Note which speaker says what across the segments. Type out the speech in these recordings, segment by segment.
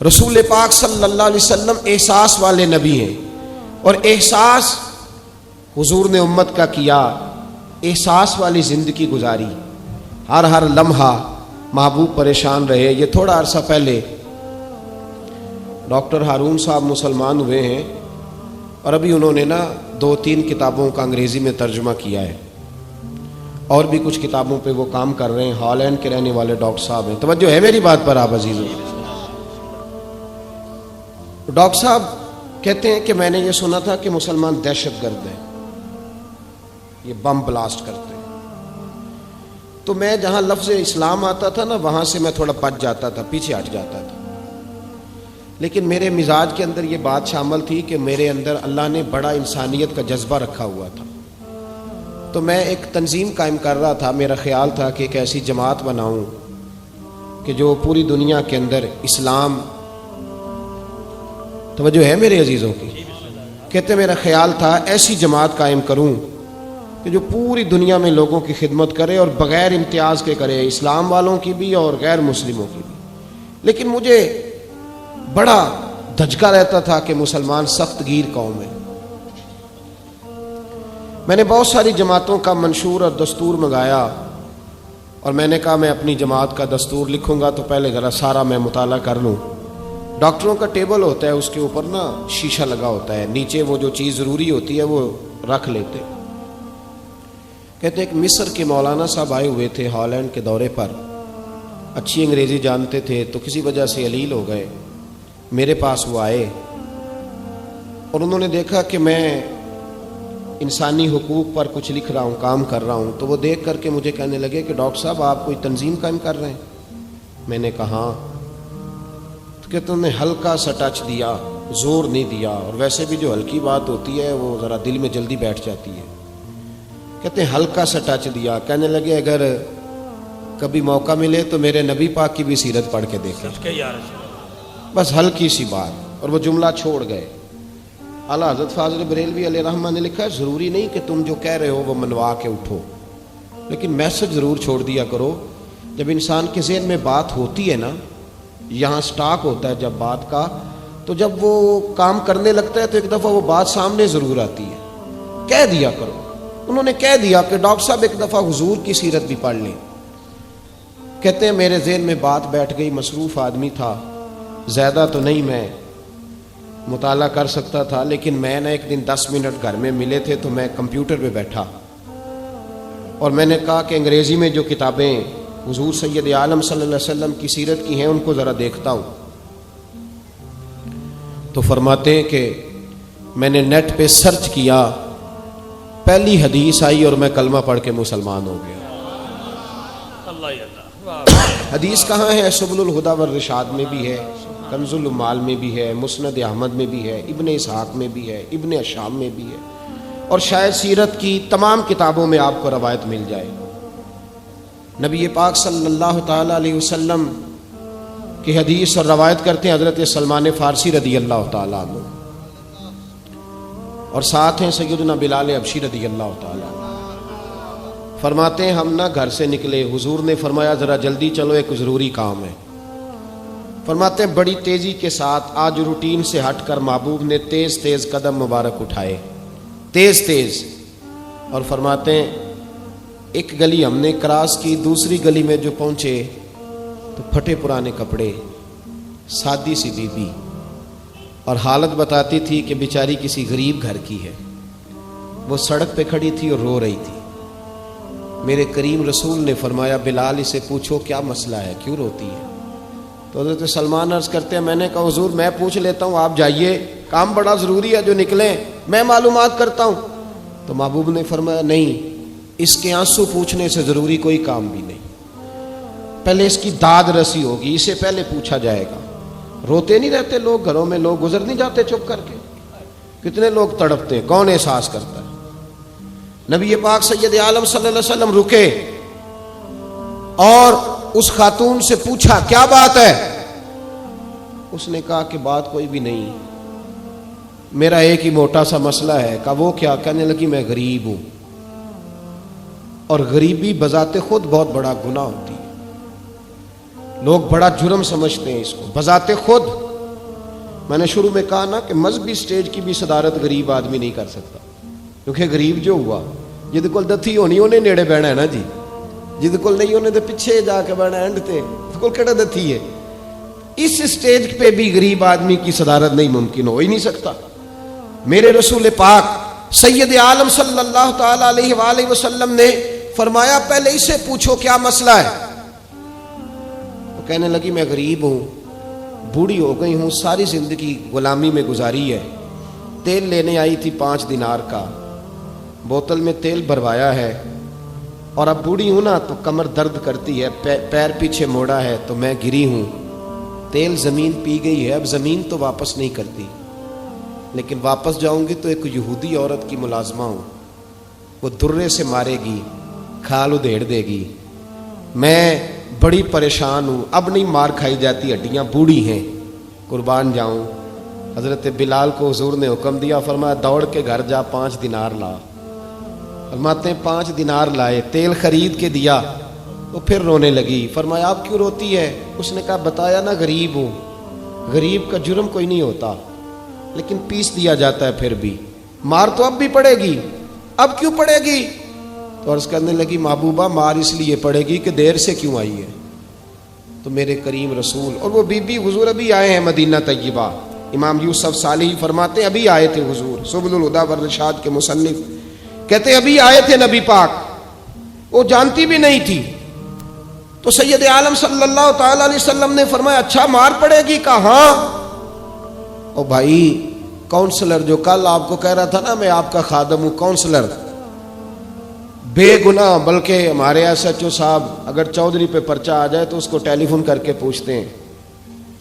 Speaker 1: رسول پاک صلی اللہ علیہ وسلم احساس والے نبی ہیں، اور احساس حضور نے امت کا کیا، احساس والی زندگی گزاری، ہر لمحہ محبوب پریشان رہے۔ یہ تھوڑا عرصہ پہلے ڈاکٹر ہارون صاحب مسلمان ہوئے ہیں، اور ابھی انہوں نے 2-3 کتابوں کا انگریزی میں ترجمہ کیا ہے، اور بھی کچھ کتابوں پہ وہ کام کر رہے ہیں۔ ہالینڈ کے رہنے والے ڈاکٹر صاحب ہیں۔ توجہ ہے میری بات پر آپ عزیزوں؟ ڈاکٹر صاحب کہتے ہیں کہ میں نے یہ سنا تھا کہ مسلمان دہشت گرد ہیں، یہ بم بلاسٹ کرتے ہیں۔ تو میں جہاں لفظ اسلام آتا تھا وہاں سے میں تھوڑا بچ جاتا تھا، پیچھے ہٹ جاتا تھا، لیکن میرے مزاج کے اندر یہ بات شامل تھی کہ میرے اندر اللہ نے بڑا انسانیت کا جذبہ رکھا ہوا تھا۔ تو میں ایک تنظیم قائم کر رہا تھا، میرا خیال تھا کہ ایک ایسی جماعت بناؤں کہ جو پوری دنیا کے اندر اسلام، توجہ ہے میرے عزیزوں کی، کہتے میرا خیال تھا ایسی جماعت قائم کروں کہ جو پوری دنیا میں لوگوں کی خدمت کرے اور بغیر امتیاز کے کرے، اسلام والوں کی بھی اور غیر مسلموں کی بھی۔ لیکن مجھے بڑا دھچکا رہتا تھا کہ مسلمان سخت گیر قوم ہے۔ میں نے بہت ساری جماعتوں کا منشور اور دستور منگایا، اور میں نے کہا میں اپنی جماعت کا دستور لکھوں گا تو پہلے ذرا سارا میں مطالعہ کر لوں۔ ڈاکٹروں کا ٹیبل ہوتا ہے، اس کے اوپر شیشہ لگا ہوتا ہے، نیچے وہ جو چیز ضروری ہوتی ہے وہ رکھ لیتے۔ کہتے ہیں کہ مصر کے مولانا صاحب آئے ہوئے تھے ہالینڈ کے دورے پر، اچھی انگریزی جانتے تھے، تو کسی وجہ سے علیل ہو گئے۔ میرے پاس وہ آئے اور انہوں نے دیکھا کہ میں انسانی حقوق پر کچھ لکھ رہا ہوں، کام کر رہا ہوں، تو وہ دیکھ کر کے مجھے کہنے لگے کہ ڈاکٹر صاحب آپ کوئی تنظیم قائم کر رہے ہیں؟ میں نے کہا ہاں۔ تو کہتے انہوں نے ہلکا سا ٹچ دیا، زور نہیں دیا، اور ویسے بھی جو ہلکی بات ہوتی ہے وہ ذرا دل میں جلدی بیٹھ جاتی ہے۔ کہتے ہیں ہلکا سا ٹچ دیا، کہنے لگے اگر کبھی موقع ملے تو میرے نبی پاک کی بھی سیرت پڑھ کے دیکھیں، بس ہلکی سی بات، اور وہ جملہ چھوڑ گئے۔ اعلیٰ حضرت فاضل بریلوی علیہ رحمہ نے لکھا ہے ضروری نہیں کہ تم جو کہہ رہے ہو وہ منوا کے اٹھو، لیکن میسج ضرور چھوڑ دیا کرو۔ جب انسان کے ذہن میں بات ہوتی ہے یہاں سٹاک ہوتا ہے جب بات کا، تو جب وہ کام کرنے لگتا ہے تو ایک دفعہ وہ بات سامنے ضرور آتی ہے، کہہ دیا کرو۔ انہوں نے کہہ دیا کہ ڈاکٹر صاحب ایک دفعہ حضور کی سیرت بھی پڑھ لیں۔ کہتے ہیں میرے ذہن میں بات بیٹھ گئی، مصروف آدمی تھا، زیادہ تو نہیں میں مطالعہ کر سکتا تھا، لیکن میں نے ایک دن 10 منٹ گھر میں ملے تھے تو میں کمپیوٹر پہ بیٹھا، اور میں نے کہا کہ انگریزی میں جو کتابیں حضور سید عالم صلی اللہ علیہ وسلم کی سیرت کی ہیں ان کو ذرا دیکھتا ہوں۔ تو فرماتے ہیں کہ میں نے نیٹ پہ سرچ کیا، پہلی حدیث آئی اور میں کلمہ پڑھ کے مسلمان ہو گیا۔ حدیث کہاں ہے؟ سبل الہدی والرشاد میں بھی ہے، کنز المال میں بھی ہے، مسند احمد میں بھی ہے، ابن اسحاق میں بھی ہے، ابن اشام میں بھی ہے، اور شاید سیرت کی تمام کتابوں میں آپ کو روایت مل جائے۔ نبی پاک صلی اللہ تعالی علیہ وسلم کی حدیث اور روایت کرتے ہیں حضرت سلمان فارسی رضی اللہ تعالی عنہ، اور ساتھ ہیں سیدنا بلال حبشی رضی اللہ تعالی عنہ۔ فرماتے ہیں ہم گھر سے نکلے، حضور نے فرمایا ذرا جلدی چلو ایک ضروری کام ہے۔ فرماتے ہیں بڑی تیزی کے ساتھ آج روٹین سے ہٹ کر محبوب نے تیز تیز قدم مبارک اٹھائے، تیز تیز، اور فرماتے ہیں ایک گلی ہم نے کراس کی، دوسری گلی میں جو پہنچے تو پھٹے پرانے کپڑے، سادی سی بی بی، اور حالت بتاتی تھی کہ بیچاری کسی غریب گھر کی ہے۔ وہ سڑک پہ کھڑی تھی اور رو رہی تھی۔ میرے کریم رسول نے فرمایا بلال اسے پوچھو کیا مسئلہ ہے، کیوں روتی ہے؟ تو حضرت سلمان عرض کرتے ہیں میں نے کہا حضور میں پوچھ لیتا ہوں، آپ جائیے، کام بڑا ضروری ہے جو نکلیں، میں معلومات کرتا ہوں۔ تو محبوب نے فرمایا نہیں، اس کے آنسو پوچھنے سے ضروری کوئی کام بھی نہیں، پہلے اس کی داد رسی ہوگی، اسے پہلے پوچھا جائے گا۔ روتے نہیں رہتے لوگ گھروں میں، لوگ گزر نہیں جاتے چپ کر کے؟ کتنے لوگ تڑپتے ہیں، کون احساس کرتا ہے؟ نبی پاک سید عالم صلی اللہ علیہ وسلم رکے اور اس خاتون سے پوچھا کیا بات ہے؟ اس نے کہا کہ بات کوئی بھی نہیں، میرا ایک ہی موٹا سا مسئلہ ہے۔ کہا وہ کیا؟ کہنے لگی میں غریب ہوں، اور غریبی بذات خود بہت بڑا گناہ ہوتی ہے، لوگ بڑا جرم سمجھتے ہیں اس کو، بذات خود میں نے شروع میں کہا نا کہ مذہبی سٹیج کی بھی صدارت غریب آدمی نہیں کر سکتا، کیونکہ غریب جو ہوا جہد کول دتھی ہونی انہیں نیڑے بہنا ہے نا جی، جہد کول نہیں انہیں تو پیچھے جا کے بہنا اینڈ تے کول کیڑا دتھی ہے۔ اس سٹیج پہ بھی غریب آدمی کی صدارت نہیں ممکن ہو ہی نہیں سکتا۔ میرے رسول پاک سید عالم صلی اللہ تعالی علیہ وآلہ وسلم نے فرمایا پہلے اسے پوچھو کیا مسئلہ ہے۔ وہ کہنے لگی میں غریب ہوں، بوڑھی ہو گئی ہوں، ساری زندگی غلامی میں گزاری ہے، تیل لینے آئی تھی 5 دینار کا، بوتل میں تیل بھروایا ہے، اور اب بوڑھی ہوں نا تو کمر درد کرتی ہے، پیر پیچھے موڑا ہے تو میں گری ہوں، تیل زمین پی گئی ہے، اب زمین تو واپس نہیں کرتی، لیکن واپس جاؤں گی تو ایک یہودی عورت کی ملازمہ ہوں، وہ درے سے مارے گی، کھال ادھیڑ دے گی، میں بڑی پریشان ہوں، اب نہیں مار کھائی جاتی، ہڈیاں بوڑھی ہیں، قربان جاؤں۔ حضرت بلال کو حضور نے حکم دیا، فرمایا دوڑ کے گھر جا 5 دینار لا۔ فرماتے ہیں 5 دینار لائے، تیل خرید کے دیا، وہ پھر رونے لگی۔ فرمایا آپ کیوں روتی ہے؟ اس نے کہا بتایا نا غریب ہوں، غریب کا جرم کوئی نہیں ہوتا لیکن پیس دیا جاتا ہے، پھر بھی مار تو اب بھی پڑے گی، اب کیوں پڑے گی؟ تو عرض کرنے لگی محبوبہ مار اس لیے پڑے گی کہ دیر سے کیوں آئی ہے۔ تو میرے کریم رسول اور وہ بی بی حضور ابھی آئے ہیں مدینہ طیبہ، امام یوسف صالحی فرماتے ہیں ابھی آئے تھے حضور، سبل الہدی والرشاد کے مصنف کہتے ہیں ابھی آئے تھے نبی پاک، وہ جانتی بھی نہیں تھی۔ تو سید عالم صلی اللہ تعالی علیہ وسلم نے فرمایا اچھا مار پڑے گی؟ کہا ہاں۔ او بھائی کونسلر جو کل آپ کو کہہ رہا تھا نا میں آپ کا خادم ہوں، کونسلر بے گناہ، بلکہ ہمارے SHO صاحب اگر چودھری پہ پرچہ آ جائے تو اس کو ٹیلی فون کر کے پوچھتے ہیں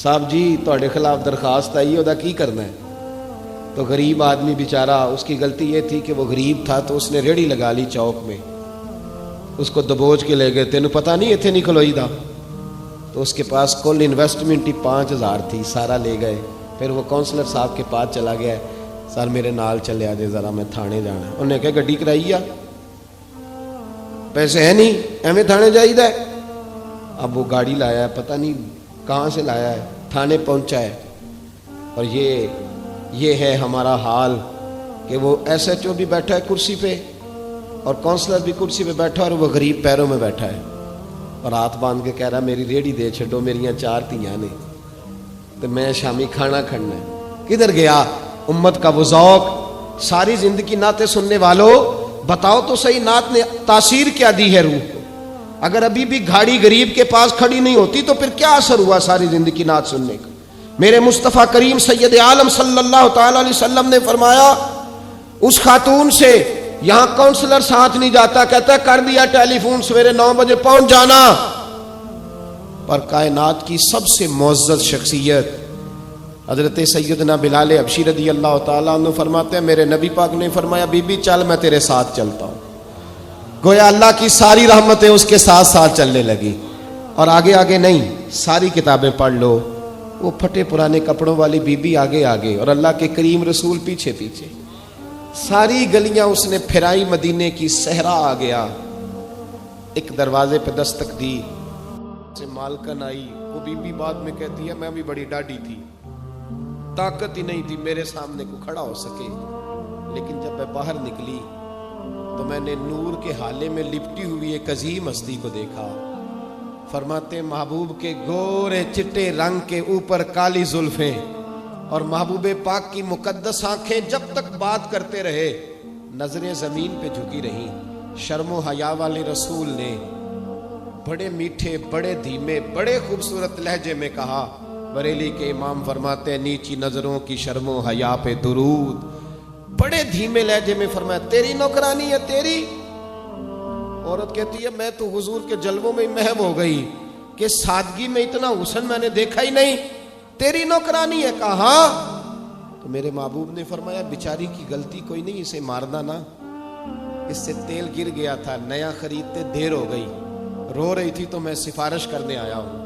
Speaker 1: صاحب جی تہاڈے خلاف درخواست آئی ہے، کی کرنا ہے؟ تو غریب آدمی بیچارہ، اس کی غلطی یہ تھی کہ وہ غریب تھا تو اس نے ریڑھی لگا لی چوک میں، اس کو دبوچ کے لے گئے، تینوں پتہ نہیں اتنے نہیں کھلوئی دا، تو اس کے پاس کل انویسٹمنٹ ہی 5000 تھی، سارا لے گئے۔ پھر وہ کونسلر صاحب کے پاس چلا گیا، سر میرے نال چلے آ جائے ذرا میں تھانے جانا ہے۔ انہوں نے کہا گڈی کرائی آ، پیسے ہیں نہیں ایویں تھانے جائید ہے۔ اب وہ گاڑی لایا ہے، پتہ نہیں کہاں سے لایا ہے، تھانے پہنچا ہے، اور یہ ہے ہمارا حال کہ وہ SHO بھی بیٹھا ہے کرسی پہ اور کونسلر بھی کرسی پہ بیٹھا ہے، اور وہ غریب پیروں میں بیٹھا ہے اور ہاتھ باندھ کے کہہ رہا میری ریڑھی دے چھڈو، میریاں 4 دھیاں نے تو میں شامی کھانا کھڑنا ہے۔ کدھر گیا امت کا وہ ذوق؟ ساری زندگی نعتیں سننے والوں بتاؤ تو صحیح نعت نے تاثیر کیا دی ہے روح کو؟ اگر ابھی بھی گھاڑی غریب کے پاس کھڑی نہیں ہوتی تو پھر کیا اثر ہوا ساری زندگی نعت سننے کا؟ میرے مصطفیٰ کریم سید عالم صلی اللہ تعالی علیہ وسلم نے فرمایا اس خاتون سے یہاں کونسلر ساتھ نہیں جاتا، کہتا ہے کر دیا ٹیلی فون، سویرے 9 بجے پہنچ جانا، پر کائنات کی سب سے معزز شخصیت حضرت سیدنا بلال حبشی رضی اللہ تعالیٰ عنہ فرماتے ہیں میرے نبی پاک نے فرمایا بی بی چل میں تیرے ساتھ چلتا ہوں، گویا اللہ کی ساری رحمتیں اس کے ساتھ ساتھ چلنے لگی۔ اور آگے آگے نہیں، ساری کتابیں پڑھ لو، وہ پھٹے پرانے کپڑوں والی بی بی آگے آگے اور اللہ کے کریم رسول پیچھے پیچھے، ساری گلیاں اس نے پھرائی، مدینے کی صحرا آ گیا، ایک دروازے پہ دستک دی، سے مالکن آئی، وہ بی بی بعد میں کہتی ہے میں بھی بڑی ڈاڈی تھی، طاقت ہی نہیں تھی میرے سامنے کو کھڑا ہو سکے، لیکن جب میں باہر نکلی تو میں نے نور کے حالے میں لپٹی ہوئی ایک عظیم ہستی کو دیکھا۔ فرماتے محبوب کے گورے چٹے رنگ کے اوپر کالی زلفیں اور محبوب پاک کی مقدس آنکھیں جب تک بات کرتے رہے نظریں زمین پہ جھکی رہیں۔ شرم و حیا والے رسول نے بڑے میٹھے، بڑے دھیمے، بڑے خوبصورت لہجے میں کہا، بریلی کے امام فرماتے ہیں نیچی نظروں کی شرم و حیا پہ درود، بڑے دھیمے لہجے میں فرمایا تیری نوکرانی ہے تیری؟ عورت کہتی ہے میں تو حضور کے جلووں میں محو ہو گئی کہ سادگی میں اتنا حسن میں نے دیکھا ہی نہیں، تیری نوکرانی ہے؟ کہا ہاں۔ تو میرے محبوب نے فرمایا بیچاری کی غلطی کوئی نہیں، اسے مارنا نا، اس سے تیل گر گیا تھا، نیا خریدتے دیر ہو گئی، رو رہی تھی تو میں سفارش کرنے آیا ہوں۔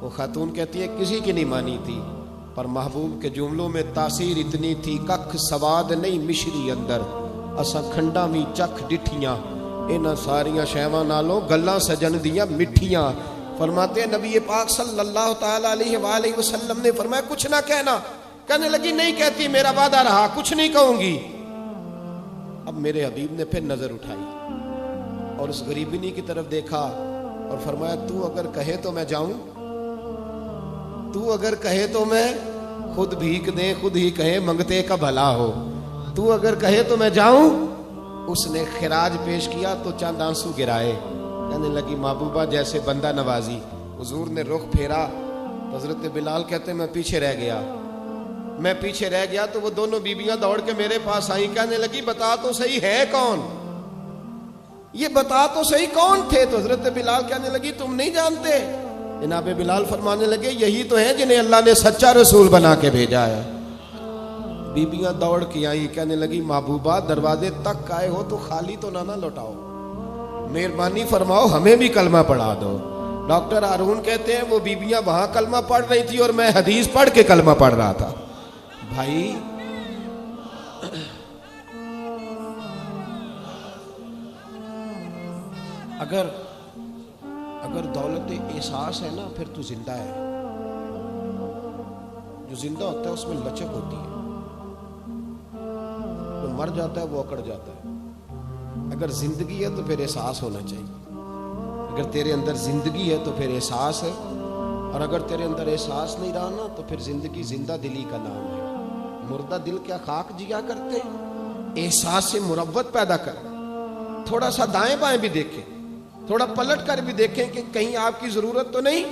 Speaker 1: وہ خاتون کہتی ہے کسی کی نہیں مانی تھی، پر محبوب کے جملوں میں تاثیر اتنی تھی، ککھ سواد نہیں مشری اندر، اساں کھنڈا بھی چکھ ڈٹھیاں، انہاں ساریاں شیواں نالوں گلاں سجن دیاں مٹھیاں، فرماتے ہیں نبی پاک صلی اللہ تعالی علیہ وآلہ وسلم نے فرمایا کچھ نہ کہنا. کہنے لگی نہیں کہتی، میرا وعدہ رہا، کچھ نہیں کہوں گی. اب میرے حبیب نے پھر نظر اٹھائی اور اس غریبنی کی طرف دیکھا اور فرمایا تو اگر کہے تو میں جاؤں، تو اگر کہے تو میں خود بھیک دیں، خود ہی کہے منگتے کا بھلا ہو، تو اگر کہے تو میں جاؤں. اس نے خراج پیش کیا تو چند آنسو گرائے. کہنے لگی محبوبہ جیسے بندہ نوازی. حضور نے رخ پھیرا تو حضرت بلال کہتے میں پیچھے رہ گیا تو وہ دونوں بیبیاں دوڑ کے میرے پاس آئیں. کہنے لگی بتا تو صحیح ہے کون، یہ بتا تو صحیح کون تھے. تو حضرت بلال کہنے لگی تم نہیں جانتے. جناب بلال فرمانے لگے یہی تو ہیں جنہیں اللہ نے سچا رسول بنا کے بھیجا ہے. بیبیاں دوڑ کے آئیں. کہنے لگی محبوبہ دروازے تک آئے ہو تو خالی تو نہ لوٹاؤ، مہربانی فرماؤ ہمیں بھی کلمہ پڑھا دو. ڈاکٹر ہارون کہتے ہیں وہ بیبیاں وہاں کلمہ پڑھ رہی تھی اور میں حدیث پڑھ کے کلمہ پڑھ رہا تھا. بھائی اگر دولت احساس ہے نا پھر تو زندہ ہے. جو زندہ ہوتا ہے اس میں لچک ہوتی ہے، جو مر جاتا ہے وہ اکڑ جاتا ہے. اگر زندگی ہے تو پھر احساس ہونا چاہیے. اگر تیرے اندر زندگی ہے تو پھر احساس ہے، اور اگر تیرے اندر احساس نہیں رہا نا تو پھر زندگی زندہ دلی کا نام ہے. مردہ دل کیا خاک جیا کرتے، احساس سے مروت پیدا کر. تھوڑا سا دائیں بائیں بھی دیکھیں، تھوڑا پلٹ کر بھی دیکھیں کہ کہیں آپ کی ضرورت تو نہیں.